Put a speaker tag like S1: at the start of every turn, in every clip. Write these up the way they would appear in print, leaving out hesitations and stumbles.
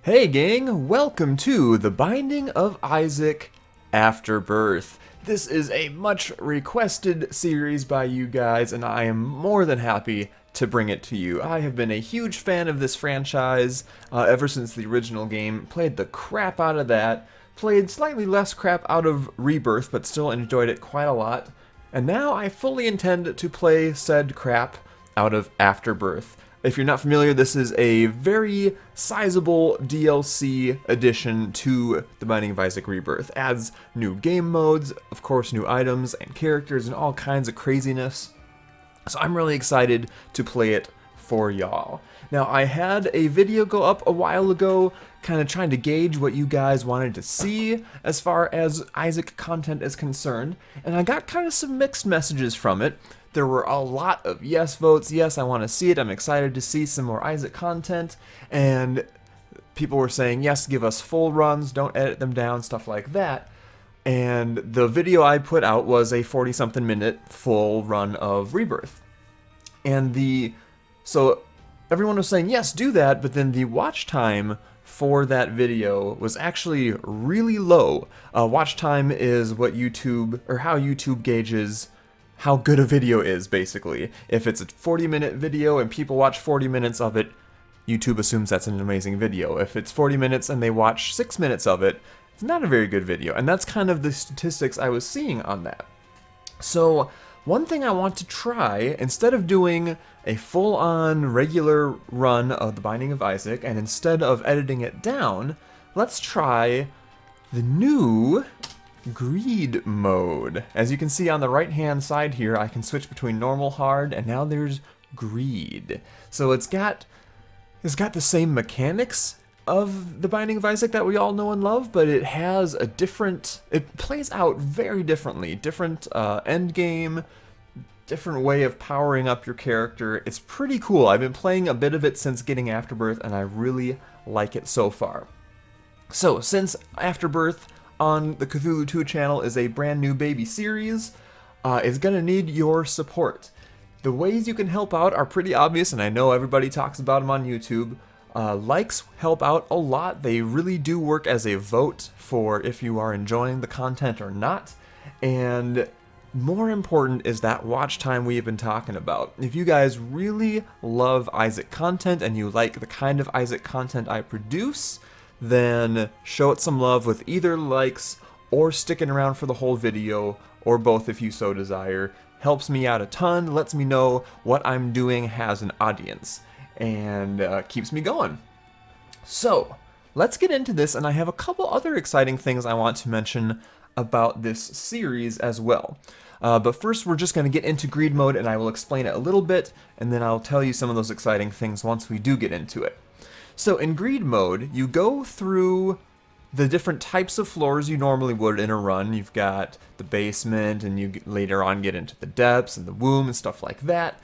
S1: Hey gang, welcome to The Binding of Isaac Afterbirth. This is a much requested series by you guys, and I am more than happy to bring it to you. I have been a huge fan of this franchise ever since the original game, played the crap out of that, played slightly less crap out of Rebirth, but still enjoyed it quite a lot, and now I fully intend to play said crap out of Afterbirth. If you're not familiar, this is a very sizable DLC addition to The Binding of Isaac Rebirth. Adds new game modes, of course new items and characters and all kinds of craziness. So I'm really excited to play it for y'all. Now I had a video go up a while ago kind of trying to gauge what you guys wanted to see as far as Isaac content is concerned, and I got kind of some mixed messages from it. There were a lot of yes votes. Yes, I want to see it. I'm excited to see some more Isaac content. And people were saying, yes, give us full runs. Don't edit them down, stuff like that. And the video I put out was a 40-something minute full run of Rebirth. And so everyone was saying, yes, do that. But then the watch time for that video was actually really low. Watch time is what YouTube, or how YouTube gauges how good a video is, basically. If it's a 40-minute video and people watch 40 minutes of it, YouTube assumes that's an amazing video. If it's 40 minutes and they watch 6 minutes of it, it's not a very good video. And that's kind of the statistics I was seeing on that. So one thing I want to try, instead of doing a full-on regular run of The Binding of Isaac, and instead of editing it down, let's try the new Greed mode. As you can see on the right hand side here, I can switch between normal, hard, and now there's Greed. So it's got the same mechanics of The Binding of Isaac that we all know and love, but it has a different, it plays out very differently. Different end game, different way of powering up your character. It's pretty cool. I've been playing a bit of it since getting Afterbirth, and I really like it so far. So since Afterbirth on the Cthulhu 2 channel is a brand new baby series, is going to need your support. The ways you can help out are pretty obvious, and I know everybody talks about them on YouTube. Likes help out a lot. They really do work as a vote for if you are enjoying the content or not. And more important is that watch time we have been talking about. If you guys really love Isaac content and you like the kind of Isaac content I produce, then show it some love with either likes or sticking around for the whole video, or both if you so desire. Helps me out a ton, lets me know what I'm doing has an audience, and keeps me going. So, let's get into this, and I have a couple other exciting things I want to mention about this series as well. But first, we're just going to get into Greed mode, and I will explain it a little bit, and then I'll tell you some of those exciting things once we do get into it. So in Greed mode, you go through the different types of floors you normally would in a run. You've got the basement, and you later on get into the depths and the womb and stuff like that.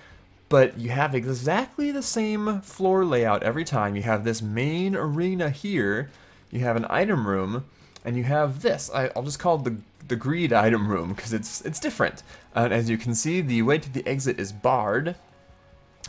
S1: But you have exactly the same floor layout every time. You have this main arena here, you have an item room, and you have this. I'll just call it the Greed item room because it's different. And as you can see, the way to the exit is barred.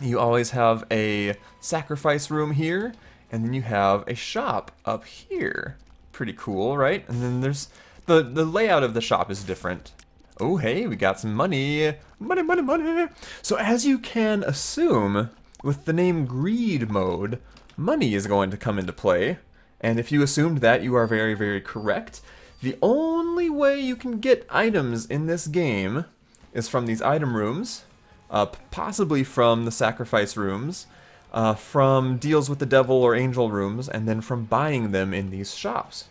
S1: You always have a sacrifice room here, and then you have a shop up here. Pretty cool, right? And then there's the layout of the shop is different. Oh, hey, we got some money. Money, money, money. So as you can assume, with the name Greed mode, money is going to come into play. And if you assumed that, you are very, very correct. The only way you can get items in this game is from these item rooms, possibly from the sacrifice rooms, from deals with the devil or angel rooms, and then from buying them in these shops.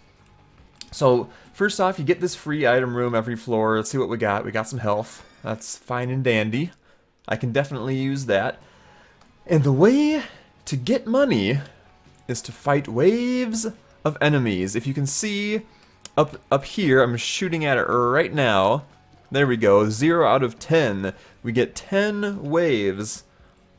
S1: So first off, you get this free item room every floor. Let's see what we got. We got some health. That's fine and dandy. I can definitely use that. And the way to get money is to fight waves of enemies. If you can see up here, I'm shooting at it right now. There we go, 0 out of 10. We get 10 waves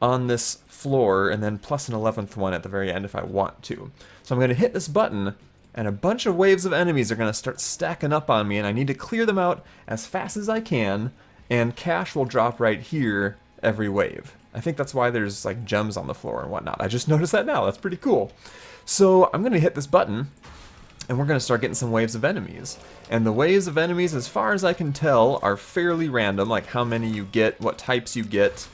S1: on this floor, and then plus an 11th one at the very end if I want to. So I'm going to hit this button, and a bunch of waves of enemies are going to start stacking up on me, and I need to clear them out as fast as I can, and cash will drop right here every wave. I think that's why there's like gems on the floor and whatnot. I just noticed that now. That's pretty cool. So I'm going to hit this button, and we're going to start getting some waves of enemies. And the waves of enemies, as far as I can tell, are fairly random, like how many you get, what types you get.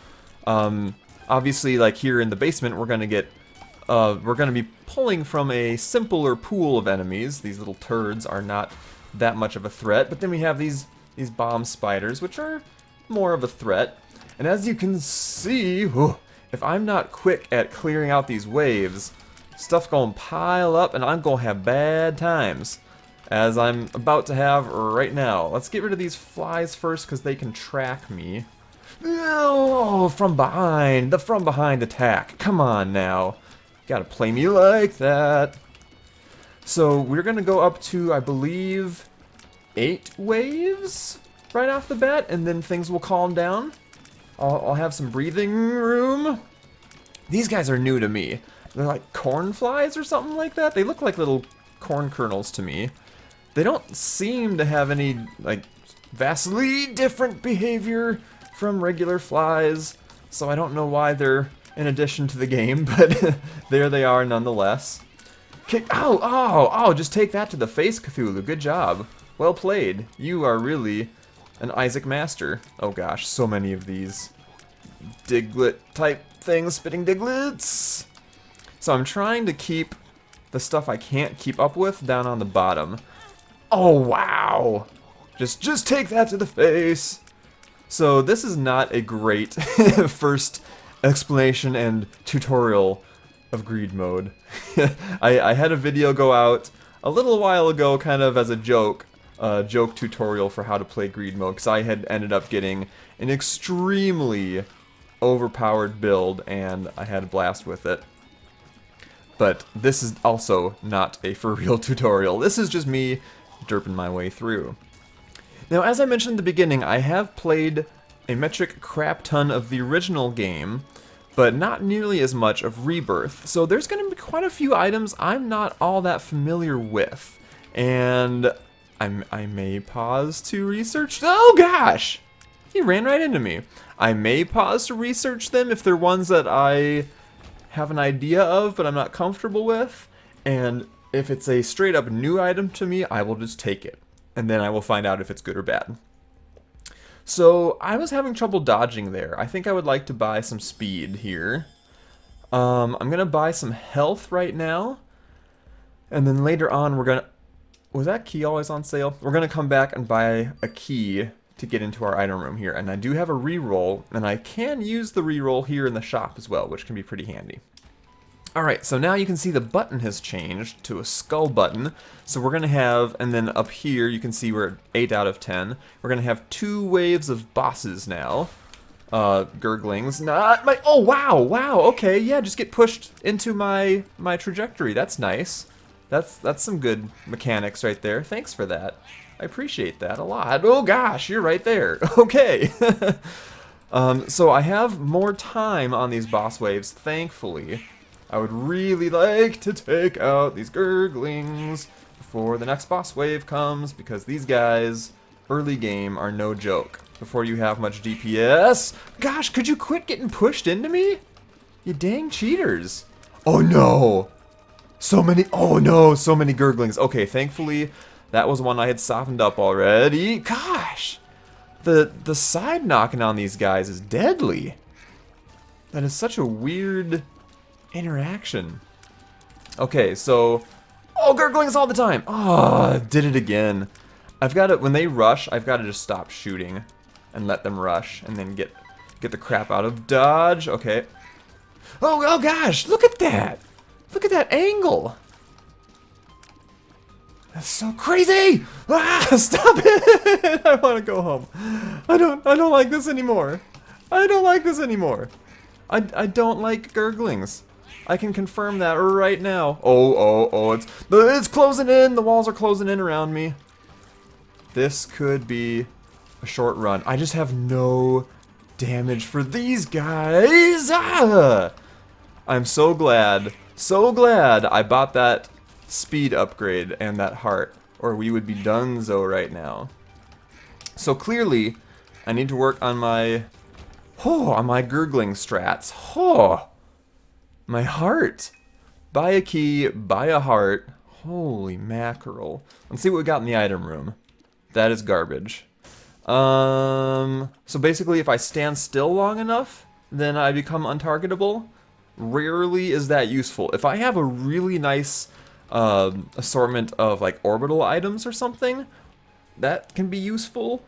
S1: Obviously, like here in the basement, we're going to be pulling from a simpler pool of enemies. These little turds are not that much of a threat, but then we have these bomb spiders, which are more of a threat. And as you can see, if I'm not quick at clearing out these waves, stuff gonna pile up and I'm gonna have bad times, as I'm about to have right now. Let's get rid of these flies first because they can track me. Oh, from behind, the from behind attack. Come on now. Gotta play me like that. So we're gonna go up to, I believe, 8 waves right off the bat, and then things will calm down. I'll have some breathing room. These guys are new to me. They're like corn flies or something like that. They look like little corn kernels to me. They don't seem to have any, like, vastly different behavior from regular flies, so I don't know why they're in addition to the game, but there they are nonetheless. Oh, just take that to the face, Cthulhu. Good job. Well played. You are really an Isaac master. Oh gosh, so many of these Diglett type things, spitting Diglets. So I'm trying to keep the stuff I can't keep up with down on the bottom. Oh wow! Just take that to the face. So this is not a great first explanation and tutorial of greed mode. I had a video go out a little while ago kind of as a joke tutorial for how to play greed mode, because I had ended up getting an extremely overpowered build and I had a blast with it. But this is also not a for real tutorial. This is just me derping my way through. Now, as I mentioned in the beginning, I have played a metric crap ton of the original game, but not nearly as much of Rebirth. So there's going to be quite a few items I'm not all that familiar with. And I may pause to research... Oh gosh! He ran right into me. I may pause to research them if they're ones that I have an idea of, but I'm not comfortable with. And if it's a straight up new item to me, I will just take it. And then I will find out if it's good or bad. So I was having trouble dodging there. I think I would like to buy some speed here. I'm going to buy some health right now. And then later on we're going to... Was that key always on sale? We're going to come back and buy a key to get into our item room here. And I do have a reroll, and I can use the reroll here in the shop as well, which can be pretty handy. Alright, so now you can see the button has changed to a skull button. So we're going to have, and then up here you can see we're at 8 out of 10. We're going to have 2 waves of bosses now. Gurglings, not my... Oh, wow, okay, yeah, just get pushed into my trajectory. That's nice. That's some good mechanics right there. Thanks for that. I appreciate that a lot. Oh gosh, you're right there. Okay. So I have more time on these boss waves, thankfully. I would really like to take out these gurglings before the next boss wave comes, because these guys, early game, are no joke. Before you have much DPS. Gosh, could you quit getting pushed into me? You dang cheaters. Oh no. So many, oh no, so many gurglings. Okay, thankfully, that was one I had softened up already. Gosh. The side knocking on these guys is deadly. That is such a weird interaction. Okay, so... Oh, gurglings all the time! Oh, did it again. I've got to... When they rush, I've got to just stop shooting and let them rush and then get the crap out of dodge. Okay. Oh gosh! Look at that! Look at that angle! That's so crazy! Ah, stop it! I want to go home. I don't like this anymore. I don't like this anymore. I don't like gurglings. I can confirm that right now. Oh, it's closing in. The walls are closing in around me. This could be a short run. I just have no damage for these guys. Ah! I'm so glad I bought that speed upgrade and that heart, or we would be donezo right now. So clearly, I need to work on my gurgling strats. My heart. buy a key, buy a heart. Holy mackerel. Let's see what we got in the item room. That is garbage. So basically if I stand still long enough, then I become untargetable. Rarely is that useful. If I have a really nice assortment of like orbital items or something, that can be useful.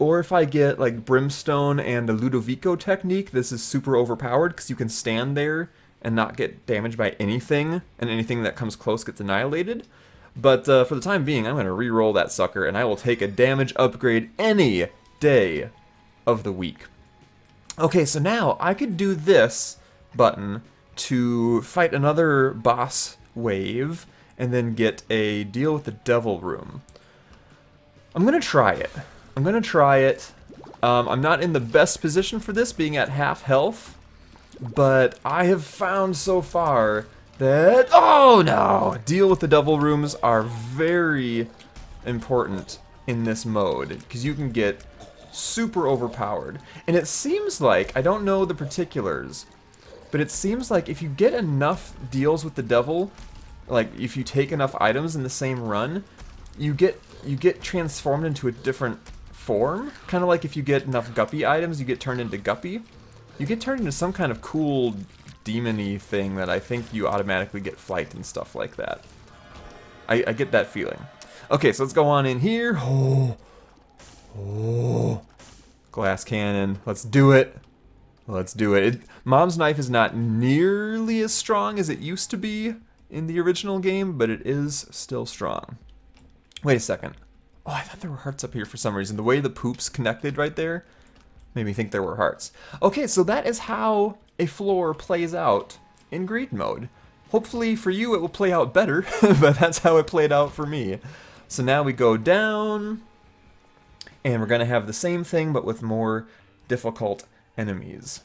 S1: Or if I get like Brimstone and the Ludovico technique, this is super overpowered because you can stand there and not get damaged by anything, and anything that comes close gets annihilated. But for the time being, I'm going to re-roll that sucker, and I will take a damage upgrade any day of the week. Okay, so now I could do this button to fight another boss wave, and then get a deal with the Devil Room. I'm going to try it. I'm not in the best position for this, being at half health, but I have found so far that, oh no, deal with the Devil Rooms are very important in this mode, because you can get super overpowered. And it seems like, I don't know the particulars, but it seems like if you get enough deals with the devil, like if you take enough items in the same run, you get transformed into a different form. Kind of like if you get enough Guppy items, you get turned into Guppy. You get turned into some kind of cool demon-y thing that I think you automatically get flight and stuff like that. I get that feeling. Okay, so let's go on in here. Oh. Glass cannon. Let's do it. Let's do it. Mom's knife is not nearly as strong as it used to be in the original game, but it is still strong. Wait a second. Oh, I thought there were hearts up here for some reason. The way the poops connected right there made me think there were hearts. Okay, so that is how a floor plays out in greed mode. Hopefully for you it will play out better, but that's how it played out for me. So now we go down, and we're going to have the same thing, but with more difficult enemies.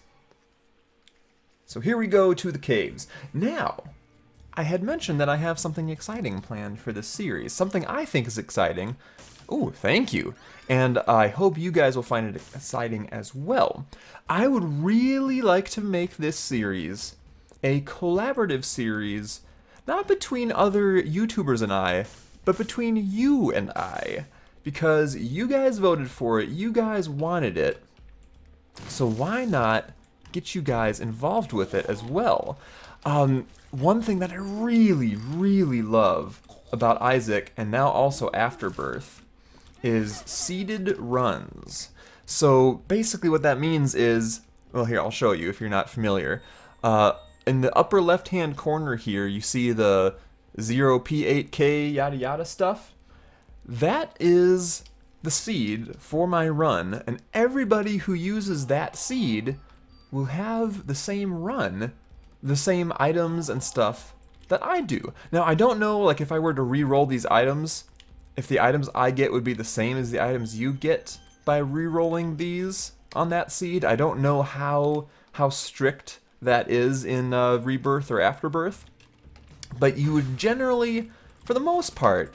S1: So here we go to the caves. Now, I had mentioned that I have something exciting planned for this series. Something I think is exciting. Ooh, thank you. And I hope you guys will find it exciting as well. I would really like to make this series a collaborative series, not between other YouTubers and I, but between you and I. Because you guys voted for it, you guys wanted it, so why not get you guys involved with it as well? One thing that I really, really love about Isaac, and now also Afterbirth, is seeded runs. So basically what that means is, well here, I'll show you if you're not familiar. In the upper left-hand corner here, you see the 0p8k yada yada stuff. That is the seed for my run, and everybody who uses that seed will have the same run, the same items and stuff that I do. Now, I don't know, like, if I were to re-roll these items, if the items I get would be the same as the items you get by re-rolling these on that seed. I don't know how strict that is in Rebirth or Afterbirth, but you would generally, for the most part,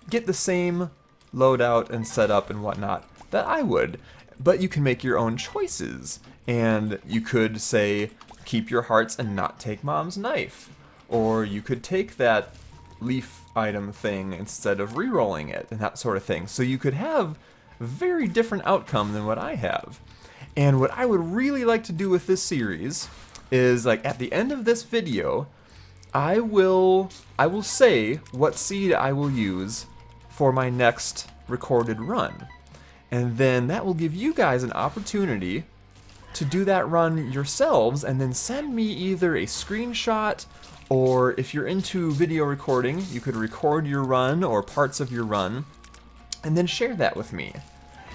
S1: get the same loadout and setup and whatnot that I would. But you can make your own choices, and you could say keep your hearts and not take Mom's knife, or you could take that leaf item thing instead of re-rolling it and that sort of thing. So you could have a very different outcome than what I have. And what I would really like to do with this series is, like, at the end of this video, I will say what seed I will use for my next recorded run. And then that will give you guys an opportunity to do that run yourselves, and then send me either a screenshot, or if you're into video recording, you could record your run or parts of your run and then share that with me.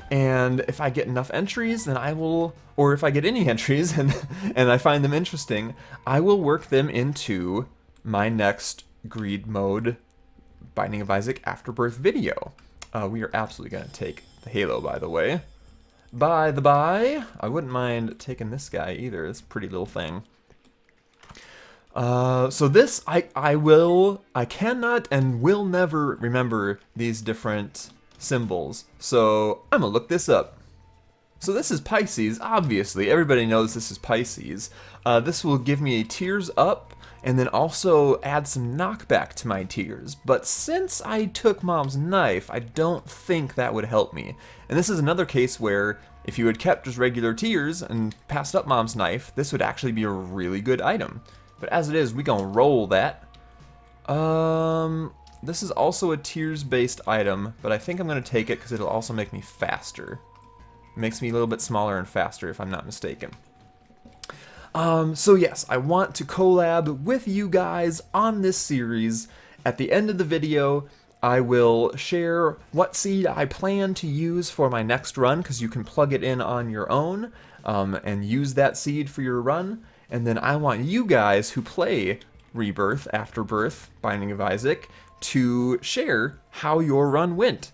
S1: And if I get enough entries, then I will, or if I get any entries and I find them interesting, I will work them into my next greed mode Binding of Isaac Afterbirth video. We are absolutely going to take the Halo, by the way. By the by, I wouldn't mind taking this guy either. This pretty little thing. So this, I cannot and will never remember these different symbols. So I'm gonna look this up. So this is Pisces, obviously. Everybody knows this is Pisces. This will give me a tears up and then also add some knockback to my tears. But since I took Mom's knife, I don't think that would help me. And this is another case where if you had kept just regular tears and passed up Mom's knife, this would actually be a really good item. But as it is, we gonna roll that. This is also a tears-based item, but I think I'm gonna take it because it'll also make me faster. It makes me a little bit smaller and faster, if I'm not mistaken. So yes, I want to collab with you guys on this series. At the end of the video, I will share what seed I plan to use for my next run, because you can plug it in on your own and use that seed for your run. And then I want you guys who play Rebirth, Afterbirth, Binding of Isaac, to share how your run went.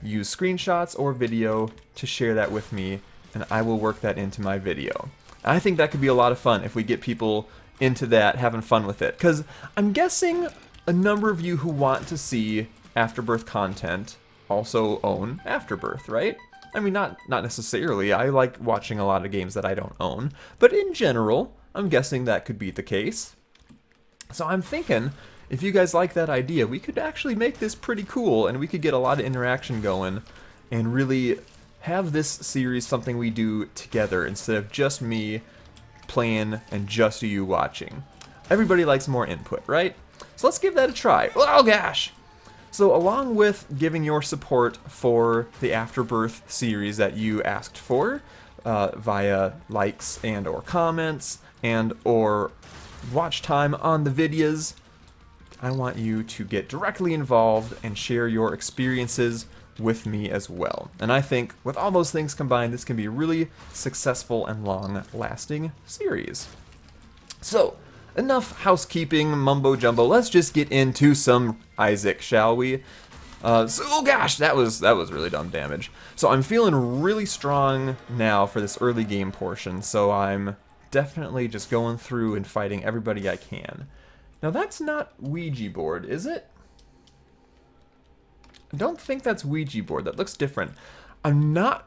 S1: Use screenshots or video to share that with me, and I will work that into my video. I think that could be a lot of fun if we get people into that, having fun with it. Because I'm guessing a number of you who want to see Afterbirth content also own Afterbirth, right? I mean, not necessarily. I like watching a lot of games that I don't own. But in general, I'm guessing that could be the case. So I'm thinking, if you guys like that idea, we could actually make this pretty cool, and we could get a lot of interaction going, and really have this series something we do together instead of just me playing and just you watching. Everybody likes more input, right? So let's give that a try. Oh gosh! So along with giving your support for the Afterbirth series that you asked for via likes and or comments and or watch time on the videos, I want you to get directly involved and share your experiences with me as well. And I think with all those things combined, this can be a really successful and long-lasting series. So, enough housekeeping mumbo jumbo. Let's just get into some Isaac, shall we? Oh gosh, that was really dumb damage. So I'm feeling really strong now for this early game portion, so I'm definitely just going through and fighting everybody I can. Now that's not Ouija board, is it? I don't think that's Ouija board. That looks different. I'm not...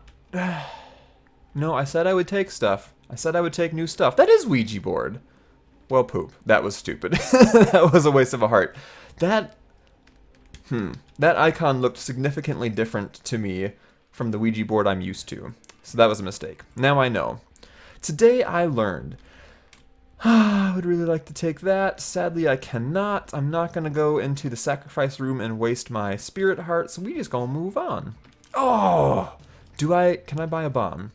S1: No, I said I would take stuff. I said I would take new stuff. That is Ouija board. Well, poop. That was stupid. That was a waste of a heart. That icon looked significantly different to me from the Ouija board I'm used to. So that was a mistake. Now I know. Today I learned. I would really like to take that. Sadly, I cannot. I'm not going to go into the sacrifice room and waste my spirit heart, so we just going to move on. Oh! Can I buy a bomb?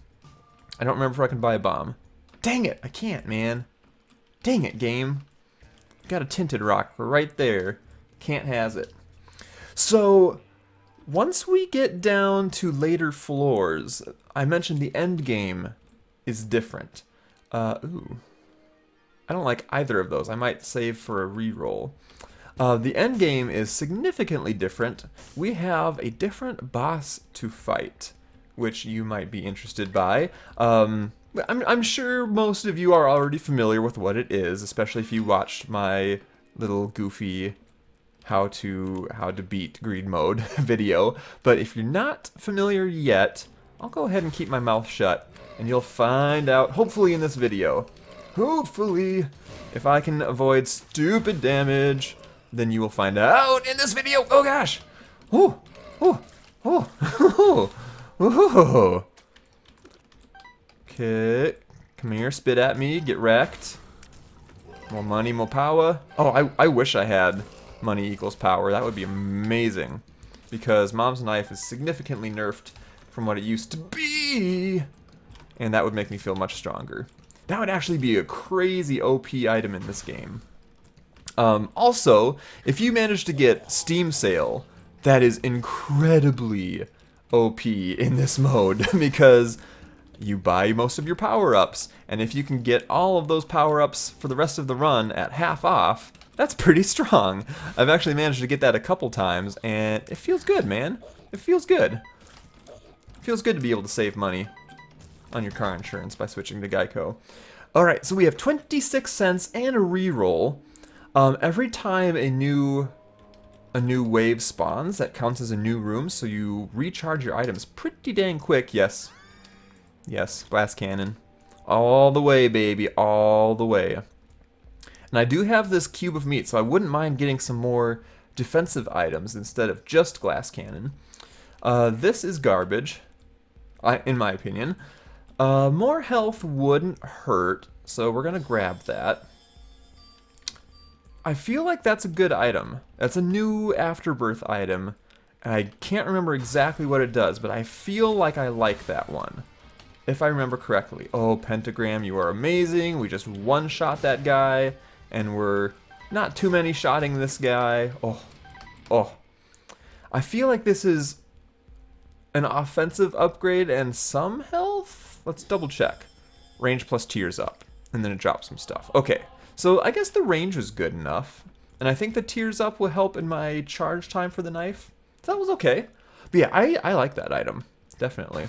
S1: I don't remember if I can buy a bomb. Dang it, I can't, man. Dang it, game. Got a tinted rock right there. Can't has it. So, once we get down to later floors, I mentioned the end game is different. Ooh. I don't like either of those. I might save for a reroll. The end game is significantly different. We have a different boss to fight, which you might be interested by. I'm sure most of you are already familiar with what it is, especially if you watched my little goofy how to beat greed mode video. But if you're not familiar yet, I'll go ahead and keep my mouth shut, and you'll find out, hopefully in this video, hopefully, if I can avoid stupid damage, then you will find out in this video. Oh gosh! Oh, oh, oh, oh, oh. Okay, come here, spit at me, get wrecked. More money, more power. Oh, I wish I had money equals power. That would be amazing, because Mom's knife is significantly nerfed from what it used to be, and that would make me feel much stronger. That would actually be a crazy OP item in this game. Also, if you manage to get Steam Sale, that is incredibly OP in this mode, because you buy most of your power-ups, and if you can get all of those power-ups for the rest of the run at half off, that's pretty strong. I've actually managed to get that a couple times, and it feels good, man. It feels good. It feels good to be able to save money on your car insurance by switching to Geico. Alright, so we have 26 cents and a reroll. Every time a new wave spawns, that counts as a new room, so you recharge your items pretty dang quick. Yes. Yes, glass cannon. All the way, baby, all the way. And I do have this cube of meat, so I wouldn't mind getting some more defensive items instead of just glass cannon. This is garbage, in my opinion. More health wouldn't hurt, so we're going to grab that. I feel like that's a good item. That's a new Afterbirth item. I can't remember exactly what it does, but I feel like I like that one, if I remember correctly. Oh, Pentagram, you are amazing. We just one-shot that guy, and we're not too many shotting this guy. Oh. I feel like this is an offensive upgrade and some health? Let's double check. Range plus tears up, and then it drops some stuff. Okay, so I guess the range was good enough, and I think the tears up will help in my charge time for the knife. That was okay. But yeah, I like that item, definitely.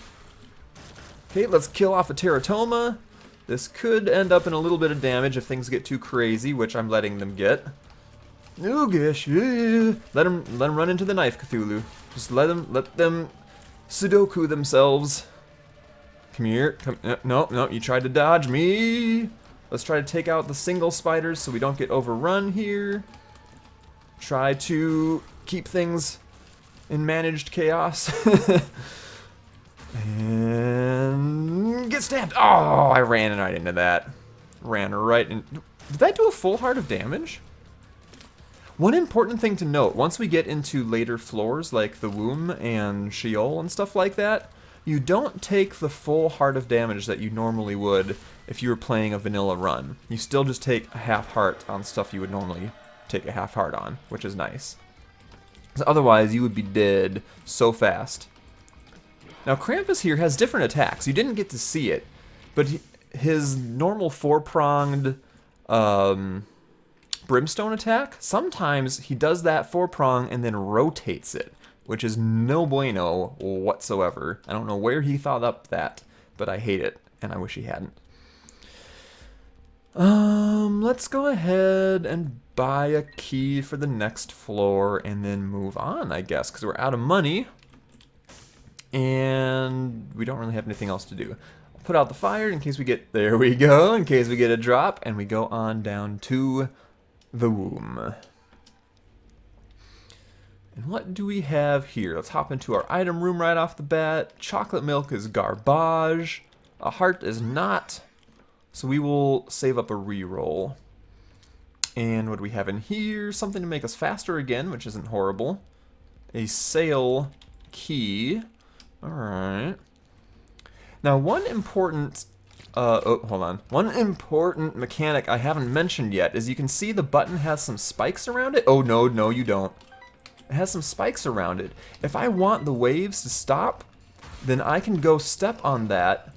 S1: Okay, let's kill off a teratoma. This could end up in a little bit of damage if things get too crazy, which I'm letting them get. Oh gosh, let them run into the knife, Cthulhu. Just let them Sudoku themselves. Come here. Come. No, you tried to dodge me. Let's try to take out the single spiders so we don't get overrun here. Try to keep things in managed chaos. And get stabbed. Oh, I ran right into that. Ran right in. Did that do a full heart of damage? One important thing to note, once we get into later floors like the womb and Sheol and stuff like that, you don't take the full heart of damage that you normally would if you were playing a vanilla run. You still just take a half heart on stuff you would normally take a half heart on, which is nice. Otherwise, you would be dead so fast. Now, Krampus here has different attacks. You didn't get to see it, but his normal four-pronged brimstone attack, sometimes he does that four-prong and then rotates it, which is no bueno whatsoever. I don't know where he thought up that, but I hate it, and I wish he hadn't. Let's go ahead and buy a key for the next floor and then move on, I guess, because we're out of money. And we don't really have anything else to do. I'll put out the fire in case we get, there we go, in case we get a drop, and we go on down to the womb. And what do we have here? Let's hop into our item room right off the bat. Chocolate milk is garbage. A heart is not. So we will save up a reroll. And what do we have in here? Something to make us faster again, which isn't horrible. A sail key. Alright. Now, one important one important mechanic I haven't mentioned yet is you can see the button has some spikes around it. Oh, no, you don't. It has some spikes around it. If I want the waves to stop, then I can go step on that,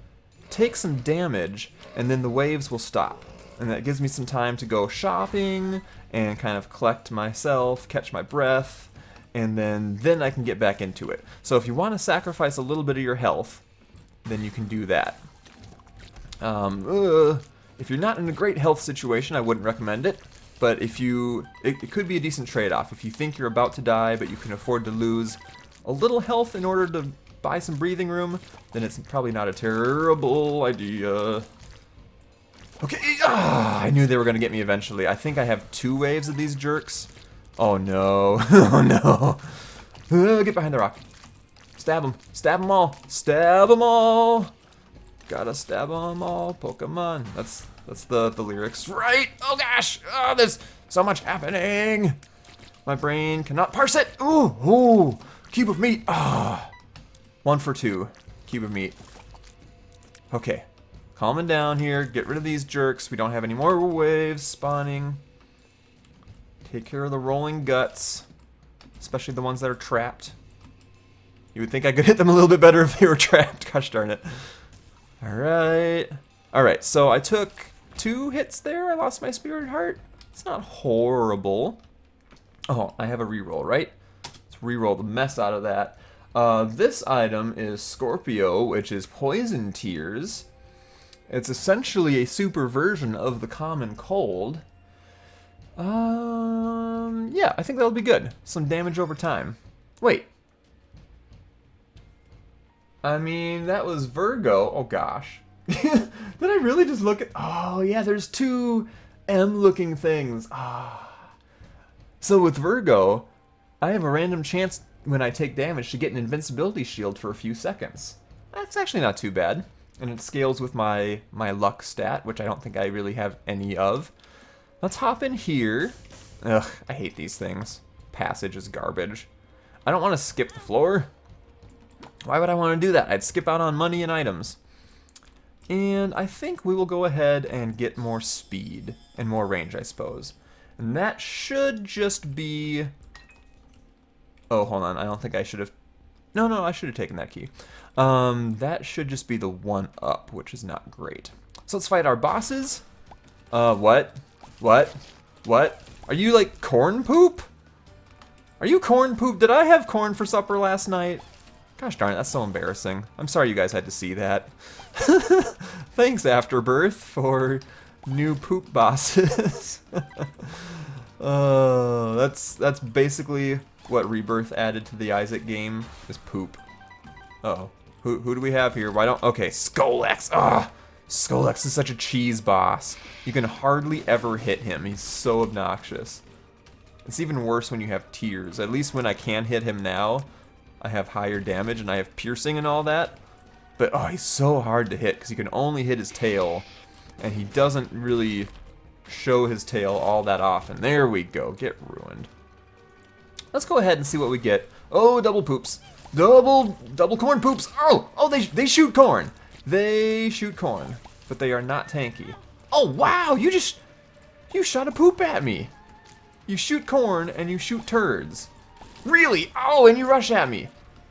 S1: take some damage, and then the waves will stop. And that gives me some time to go shopping and kind of collect myself, catch my breath, and then I can get back into it. So if you want to sacrifice a little bit of your health, then you can do that. If you're not in a great health situation, I wouldn't recommend it. But if it could be a decent trade-off. If you think you're about to die, but you can afford to lose a little health in order to buy some breathing room, then it's probably not a terrible idea. Okay, I knew they were going to get me eventually. I think I have 2 waves of these jerks. Oh no, oh no. Get behind the rock. Stab them. Stab them all. Stab them all. Gotta stab them all, Pokemon. That's the lyrics, right? Oh gosh, oh, there's so much happening. My brain cannot parse it. Ooh, cube of meat. Ah, 1 for 2, cube of meat. Okay, calming down here. Get rid of these jerks. We don't have any more waves spawning. Take care of the rolling guts, especially the ones that are trapped. You would think I could hit them a little bit better if they were trapped. Gosh darn it. Alright, so I took 2 hits there. I lost my spirit heart. It's not horrible. Oh, I have a reroll, right? Let's reroll the mess out of that. This item is Scorpio, which is poison tears. It's essentially a super version of the common cold. Yeah, I think that'll be good. Some damage over time. Wait. I mean, that was Virgo. Oh gosh. Did I really just look at... Oh yeah, there's 2 M-looking things. Ah. So with Virgo, I have a random chance when I take damage to get an invincibility shield for a few seconds. That's actually not too bad. And it scales with my luck stat, which I don't think I really have any of. Let's hop in here. Ugh, I hate these things. Passage is garbage. I don't want to skip the floor. Why would I want to do that? I'd skip out on money and items. And I think we will go ahead and get more speed and more range, I suppose. And that should just be... Oh, hold on. I don't think I should have... No, I should have taken that key. That should just be the 1-up, which is not great. So let's fight our bosses. What? Are you like corn poop? Are you corn poop? Did I have corn for supper last night? Gosh darn it, that's so embarrassing. I'm sorry you guys had to see that. Thanks, Afterbirth, for new poop bosses. That's basically what Rebirth added to the Isaac game, is poop. Uh-oh. Who do we have here? Why don't... Okay, Skolex. Ah! Skolex is such a cheese boss. You can hardly ever hit him. He's so obnoxious. It's even worse when you have tears. At least when I can hit him now, I have higher damage and I have piercing and all that. But, oh, he's so hard to hit because you can only hit his tail. And he doesn't really show his tail all that often. There we go. Get ruined. Let's go ahead and see what we get. Oh, double poops. Double corn poops. Oh, they shoot corn. They shoot corn. But they are not tanky. Oh, wow. You shot a poop at me. You shoot corn and you shoot turds. Really? Oh, and you rush at me.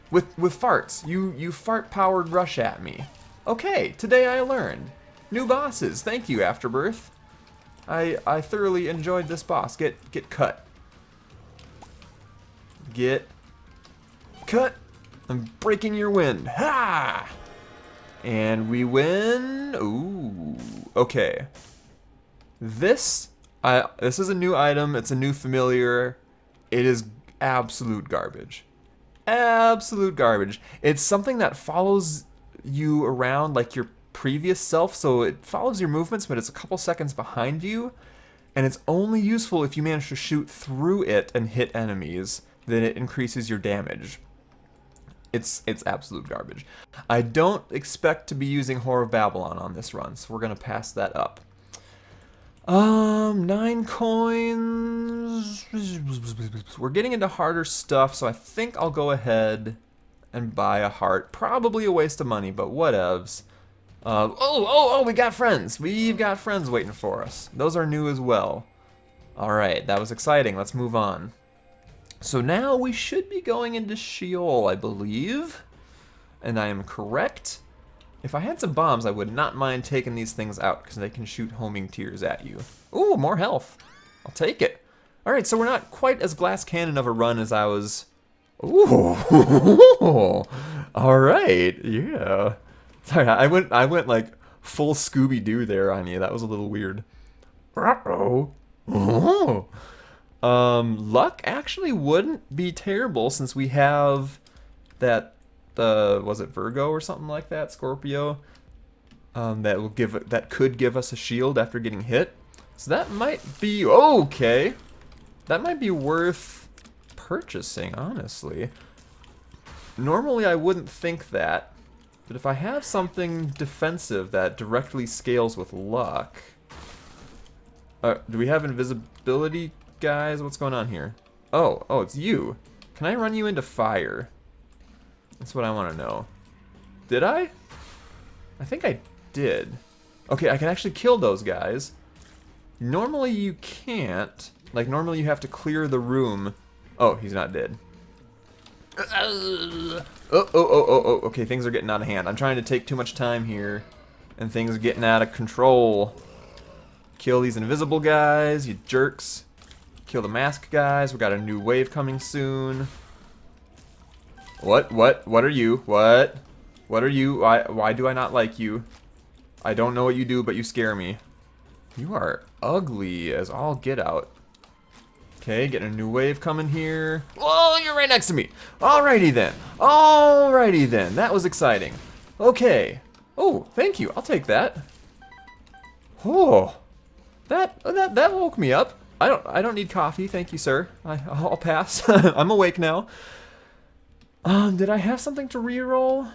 S1: With farts. You fart-powered rush at me. Okay, today I learned. New bosses. Thank you, Afterbirth. I thoroughly enjoyed this boss. Get cut. Get cut. I'm breaking your wind. Ha! And we win. Ooh. Okay. This is a new item. It's a new familiar. It is absolute garbage. Absolute garbage. It's something that follows you around like your previous self, so it follows your movements, but it's a couple seconds behind you, and it's only useful if you manage to shoot through it and hit enemies. Then it increases your damage. It's absolute garbage. I don't expect to be using Whore of Babylon on this run, so we're gonna pass that up. 9 coins. We're getting into harder stuff, so I think I'll go ahead and buy a heart. Probably a waste of money, but whatevs. Oh, we got friends. We've got friends waiting for us. Those are new as well. Alright, that was exciting. Let's move on. So now we should be going into Sheol, I believe. And I am correct. If I had some bombs, I would not mind taking these things out, because they can shoot homing tears at you. Ooh, more health. I'll take it. Alright, so we're not quite as glass cannon of a run as I was... Ooh. Alright, yeah. Sorry, I went like full Scooby-Doo there on you. That was a little weird. Uh-oh. Oh. Luck actually wouldn't be terrible since we have that... was it Virgo or something like that? Scorpio? That could give us a shield after getting hit. So that might be okay. That might be worth purchasing, honestly. Normally I wouldn't think that, but if I have something defensive that directly scales with luck. Do we have invisibility, guys? What's going on here? Oh, it's you. Can I run you into fire? That's what I want to know. Did I? I think I did. Okay, I can actually kill those guys. Normally you can't. Like, normally you have to clear the room. Oh, he's not dead. Oh. Okay, things are getting out of hand. I'm trying to take too much time here, and things are getting out of control. Kill these invisible guys, you jerks. Kill the mask guys. We got a new wave coming soon. What are you? What are you? Why do I not like you? I don't know what you do, but you scare me. You are ugly as all get out. Okay, getting a new wave coming here. Whoa, you're right next to me. Alrighty then. Alrighty then. That was exciting. Okay. Oh, thank you. I'll take that. Oh. That woke me up. I don't need coffee, thank you, sir. I'll pass. I'm awake now. Did I have something to reroll?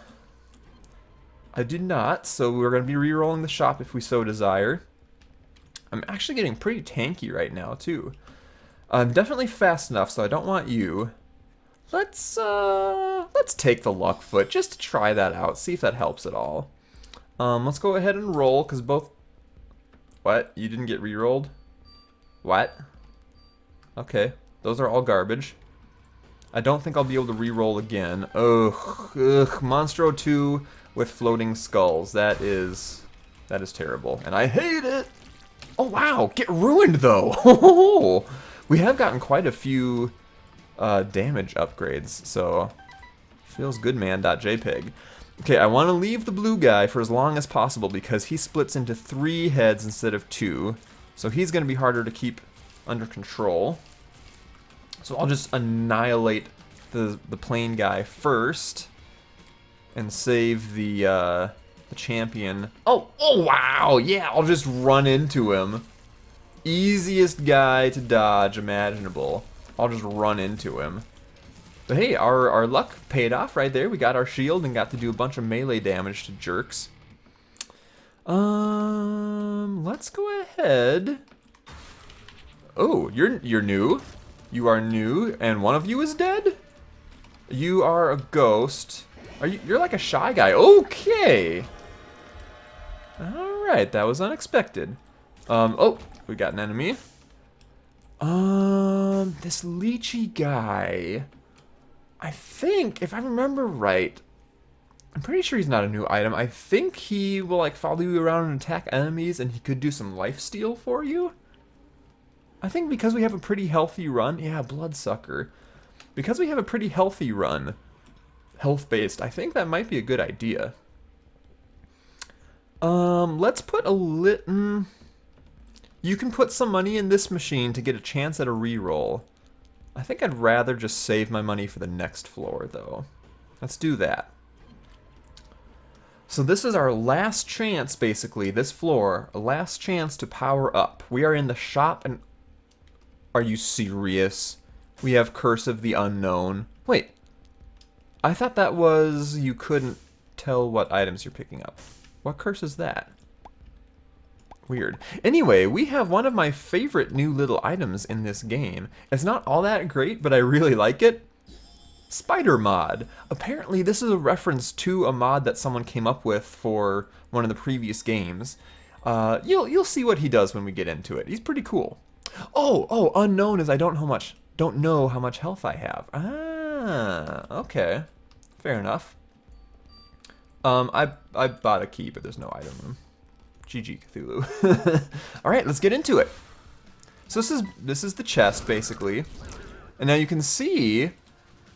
S1: I did not, so we're gonna be rerolling the shop if we so desire. I'm actually getting pretty tanky right now too. I'm definitely fast enough, so I don't want you. Let's take the luck foot just to try that out, see if that helps at all. Let's go ahead and roll, because both... What? You didn't get rerolled? What? Okay, those are all garbage. I don't think I'll be able to reroll again. Ugh, Monstro 2 with floating skulls. That is terrible, and I hate it. Oh wow, get ruined though. We have gotten quite a few damage upgrades, so feels good, man.jpg. Okay, I want to leave the blue guy for as long as possible because he splits into 3 heads instead of 2, so he's going to be harder to keep under control. So I'll just annihilate the plain guy first and save the champion. Oh wow, yeah, I'll just run into him. Easiest guy to dodge imaginable. I'll just run into him. But hey, our luck paid off right there. We got our shield and got to do a bunch of melee damage to jerks. Let's go ahead. Oh, you're new. You are new, and one of you is dead? You are a ghost. You're like a shy guy. Okay. Alright, that was unexpected. Oh, we got an enemy. This lychee guy. I think, if I remember right, I'm pretty sure he's not a new item. I think he will like follow you around and attack enemies, and he could do some lifesteal for you. I think because we have a pretty healthy run, yeah, Bloodsucker. Because we have a pretty healthy run, health-based, I think that might be a good idea. Let's put a you can put some money in this machine to get a chance at a reroll. I think I'd rather just save my money for the next floor, though. Let's do that. So this is our last chance, basically, this floor, a last chance to power up. We are in the shop, and... Are you serious? We have Curse of the Unknown. Wait. I thought that was you couldn't tell what items you're picking up. What curse is that? Weird. Anyway, we have one of my favorite new little items in this game. It's not all that great, but I really like it. Spider mod. Apparently this is a reference to a mod that someone came up with for one of the previous games. You'll see what he does when we get into it. He's pretty cool. Oh, unknown is I don't know how much health I have. Ah, okay. Fair enough. I bought a key, but there's no item room. GG Cthulhu. Alright, let's get into it. So this is the chest, basically. And now you can see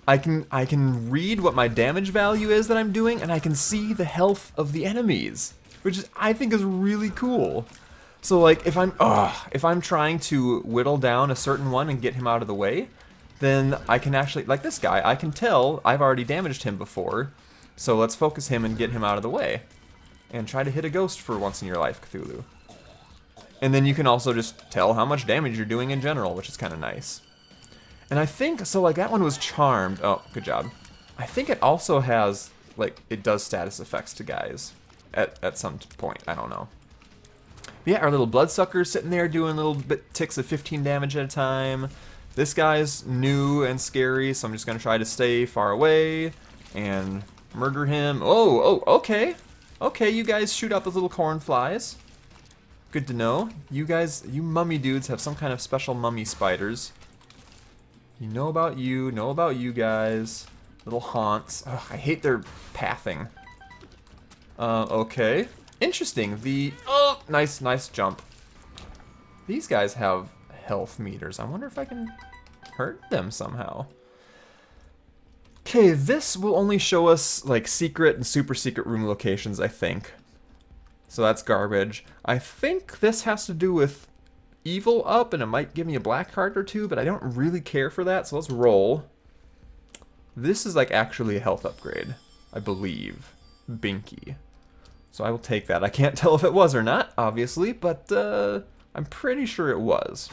S1: I can read what my damage value is that I'm doing, and I can see the health of the enemies, which I think is really cool. So like if I'm trying to whittle down a certain one and get him out of the way, then I can actually, like this guy, I can tell I've already damaged him before. So let's focus him and get him out of the way. And try to hit a ghost for once in your life, Cthulhu. And then you can also just tell how much damage you're doing in general, which is kind of nice. And I think, so like that one was charmed. Oh, good job. I think it also has, like, it does status effects to guys at some point. I don't know. But yeah, our little bloodsucker's sitting there doing little ticks of 15 damage at a time. This guy's new and scary, so I'm just going to try to stay far away and murder him. Oh, okay. Okay, you guys shoot out those little corn flies. Good to know. You guys, you mummy dudes have some kind of special mummy spiders. Know about you guys. Little haunts. Ugh, I hate their pathing. Okay. Interesting. Oh, nice jump. These guys have health meters. I wonder if I can hurt them somehow. Okay, this will only show us, like, secret and super secret room locations, I think. So that's garbage. I think this has to do with evil up, and it might give me a black card or two, but I don't really care for that, so let's roll. This is, like, actually a health upgrade, I believe. Binky. So I will take that. I can't tell if it was or not, obviously, but I'm pretty sure it was.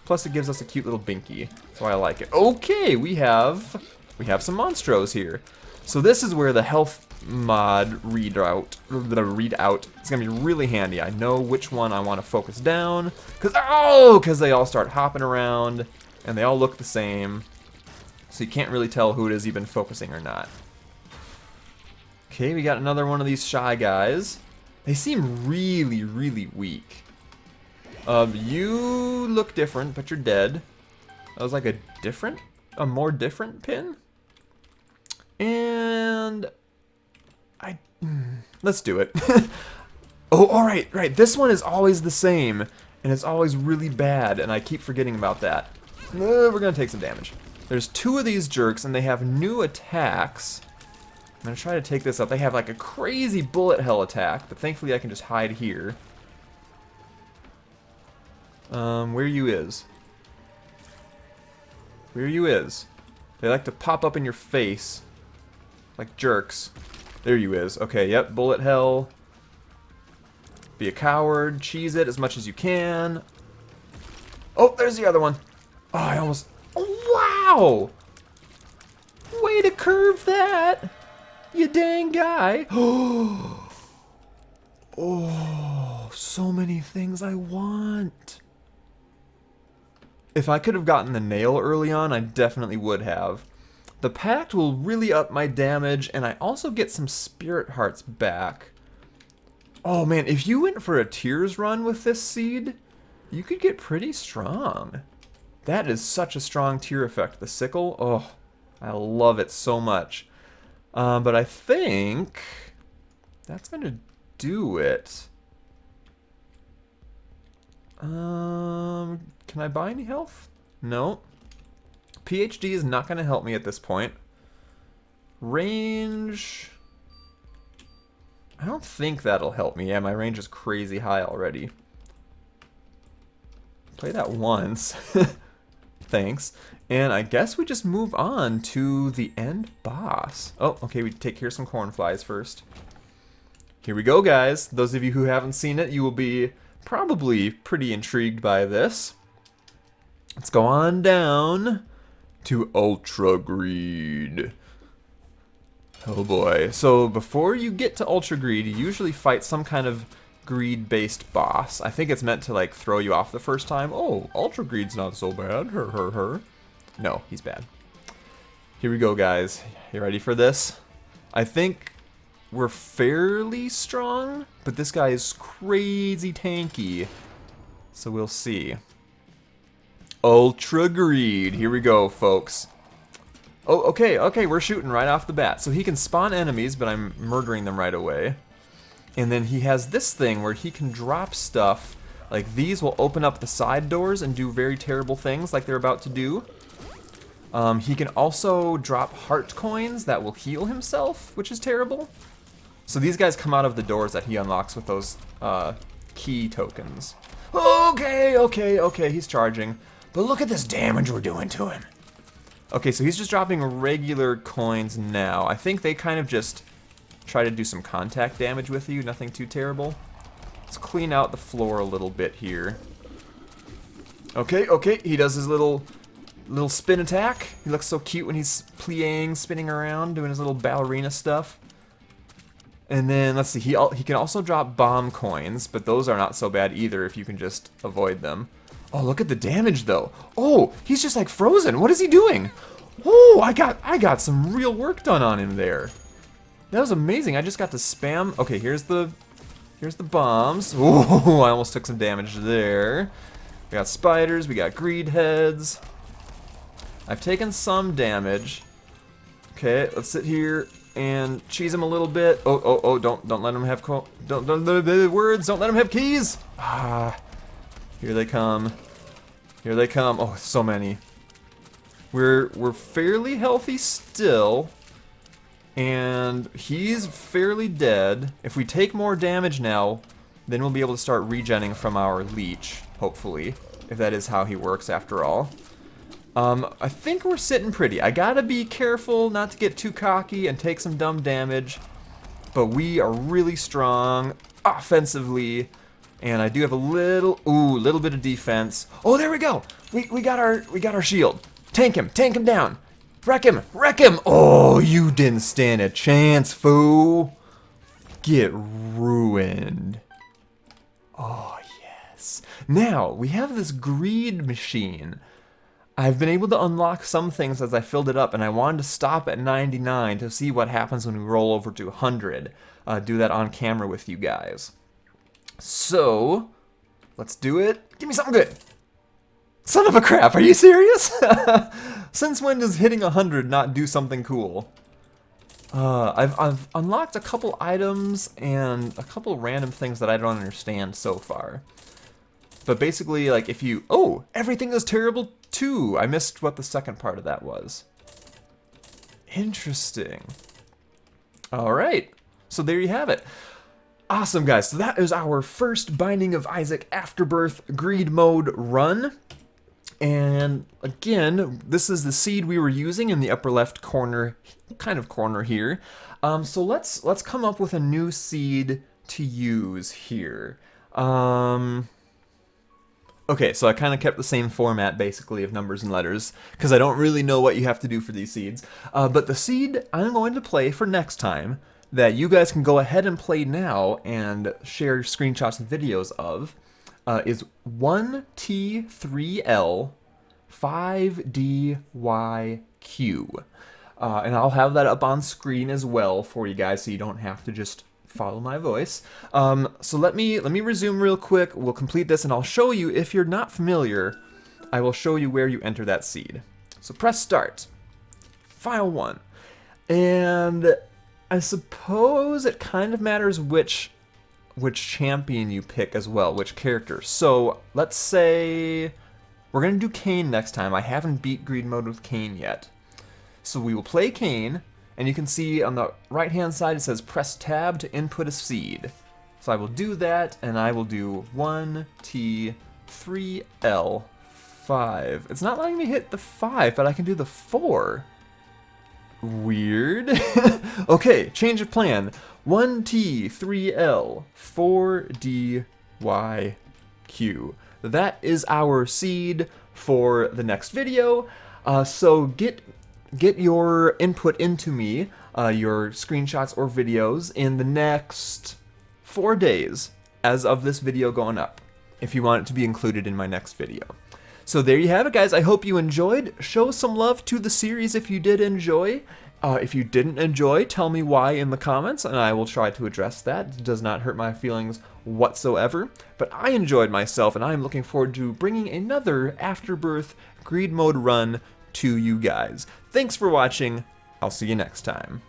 S1: Plus it gives us a cute little binky, so I like it. Okay, we have some monstros here. So this is where the health mod readout is gonna be really handy. I know which one I want to focus down, because they all start hopping around and they all look the same, so you can't really tell who it is even focusing or not. Okay, we got another one of these shy guys. They seem really, really weak. You look different, but you're dead. That was like a more different pin. And let's do it. Oh, all right, right. This one is always the same, and it's always really bad, and I keep forgetting about that. We're gonna take some damage. There's 2 of these jerks, and they have new attacks. I'm gonna try to take this up. They have like a crazy bullet hell attack, but thankfully I can just hide here. Where you is? Where you is? They like to pop up in your face. Like jerks. There you is. Okay, yep, bullet hell. Be a coward. Cheese it as much as you can. Oh, there's the other one. Oh, I almost... Oh, wow! Way to curve that! You dang guy. Oh, so many things I want. If I could have gotten the nail early on, I definitely would have. The pact will really up my damage, and I also get some spirit hearts back. Oh man, if you went for a tears run with this seed, you could get pretty strong. That is such a strong tear effect. The sickle, oh, I love it so much. But I think that's gonna do it. Can I buy any health? No. PhD is not gonna help me at this point. Range, I don't think that'll help me. Yeah, my range is crazy high already. Play that once. Thanks. And I guess we just move on to the end boss. Oh, okay, we take care of some cornflies first. Here we go, guys. Those of you who haven't seen it, you will be probably pretty intrigued by this. Let's go on down to Ultra Greed. Oh boy. So before you get to Ultra Greed, you usually fight some kind of greed-based boss. I think it's meant to like throw you off the first time. Oh, Ultra Greed's not so bad. Her. No, he's bad. Here we go, guys. You ready for this? I think we're fairly strong, but this guy is crazy tanky. So we'll see. Ultra Greed. Here we go, folks. Oh, okay, we're shooting right off the bat. So he can spawn enemies, but I'm murdering them right away. And then he has this thing where he can drop stuff. Like these will open up the side doors and do very terrible things like they're about to do. He can also drop heart coins that will heal himself, which is terrible. So these guys come out of the doors that he unlocks with those key tokens. Okay, he's charging. But look at this damage we're doing to him. Okay, so he's just dropping regular coins now. I think they kind of just try to do some contact damage with you, nothing too terrible. Let's clean out the floor a little bit here. Okay, he does his little spin attack. He looks so cute when he's spinning around, doing his little ballerina stuff. And then, let's see, he can also drop bomb coins, but those are not so bad either if you can just avoid them. Oh, look at the damage, though. Oh, he's just like frozen. What is he doing? Oh, I got some real work done on him there. That was amazing. I just got to spam. Okay, here's the bombs. Oh, I almost took some damage there. We got spiders. We got greed heads. I've taken some damage. Okay, let's sit here and cheese him a little bit. Oh, don't let him have don't let him have keys. Ah, here they come. Here they come. Oh, so many. We're fairly healthy still, and he's fairly dead. If we take more damage now, then we'll be able to start regenning from our leech, hopefully, if that is how he works after all. I think we're sitting pretty. I gotta be careful not to get too cocky and take some dumb damage, but we are really strong offensively. And I do have a little bit of defense. Oh, there we go. We got our shield. Tank him down. Wreck him. Oh, you didn't stand a chance, fool. Get ruined. Oh, yes. Now, we have this greed machine. I've been able to unlock some things as I filled it up, and I wanted to stop at 99 to see what happens when we roll over to 100. Do that on camera with you guys. So, let's do it. Give me something good. Son of a crap, are you serious? Since when does hitting 100 not do something cool? I've unlocked a couple items and a couple random things that I don't understand so far. But basically, like, if you... Oh! Everything is terrible, too! I missed what the second part of that was. Interesting. Alright. So there you have it. Awesome, guys. So that is our first Binding of Isaac Afterbirth Greed Mode run. And, again, this is the seed we were using in the upper left corner, kind of corner here. So let's come up with a new seed to use here. Okay, so I kind of kept the same format, basically, of numbers and letters, because I don't really know what you have to do for these seeds. But the seed I'm going to play for next time, that you guys can go ahead and play now and share screenshots and videos of, is 1T3L 5DYQ. And I'll have that up on screen as well for you guys, so you don't have to just follow my voice. So let me resume real quick. We'll complete this, and I'll show you, if you're not familiar, I will show you where you enter that seed. So press start. File 1. And I suppose it kind of matters which champion you pick as well, which character. So let's say we're going to do Cain next time. I haven't beat Greed Mode with Cain yet. So we will play Cain, and you can see on the right-hand side it says press tab to input a seed. So I will do that, and I will do 1T3L5. It's not letting me hit the 5, but I can do the 4. Weird. Okay, change of plan. 1T3L4DYQ. That is our seed for the next video. So get your input into me, your screenshots or videos, in the next 4 days as of this video going up, if you want it to be included in my next video. So there you have it, guys. I hope you enjoyed. Show some love to the series if you did enjoy. If you didn't enjoy, tell me why in the comments, and I will try to address that. It does not hurt my feelings whatsoever. But I enjoyed myself, and I am looking forward to bringing another Afterbirth Greed Mode run to you guys. Thanks for watching. I'll see you next time.